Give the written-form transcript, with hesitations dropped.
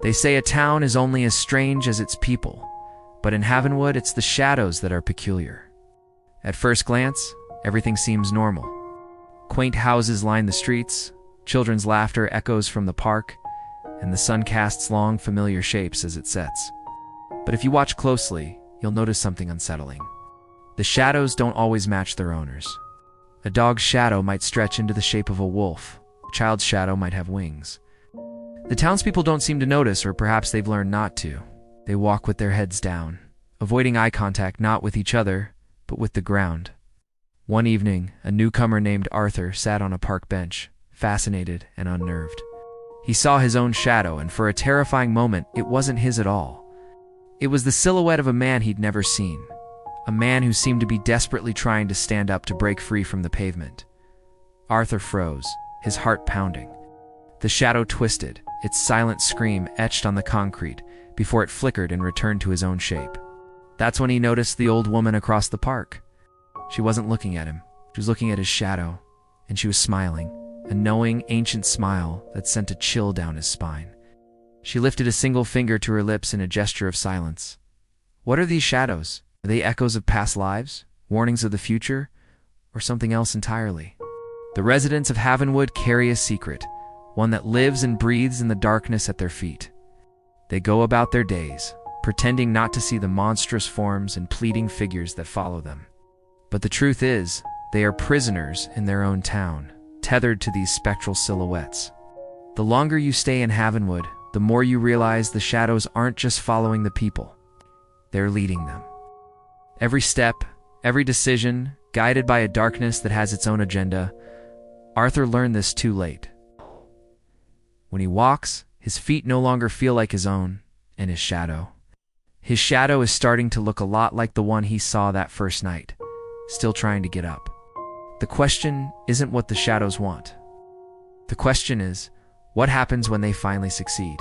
They say a town is only as strange as its people, but in Havenwood, it's the shadows that are peculiar. At first glance, everything seems normal. Quaint houses line the streets, children's laughter echoes from the park, and the sun casts long, familiar shapes as it sets. But if you watch closely, you'll notice something unsettling. The shadows don't always match their owners. A dog's shadow might stretch into the shape of a wolf. A child's shadow might have wings. The townspeople don't seem to notice, or perhaps they've learned not to. They walk with their heads down, avoiding eye contact not with each other, but with the ground. One evening, a newcomer named Arthur sat on a park bench, fascinated and unnerved. He saw his own shadow, and for a terrifying moment, it wasn't his at all. It was the silhouette of a man he'd never seen, a man who seemed to be desperately trying to stand up to break free from the pavement. Arthur froze, his heart pounding. The shadow twisted, its silent scream etched on the concrete, before it flickered and returned to his own shape. That's when he noticed the old woman across the park. She wasn't looking at him. She was looking at his shadow, and she was smiling, a knowing, ancient smile that sent a chill down his spine. She lifted a single finger to her lips in a gesture of silence. What are these shadows? Are they echoes of past lives, warnings of the future, or something else entirely? The residents of Havenwood carry a secret, one that lives and breathes in the darkness at their feet. They go about their days, pretending not to see the monstrous forms and pleading figures that follow them. But the truth is, they are prisoners in their own town, tethered to these spectral silhouettes. The longer you stay in Havenwood, the more you realize the shadows aren't just following the people. They're leading them. Every step, every decision, guided by a darkness that has its own agenda. Arthur learned this too late. When he walks, his feet no longer feel like his own, and his shadow. His shadow is starting to look a lot like the one he saw that first night, still trying to get up. The question isn't what the shadows want. The question is, what happens when they finally succeed?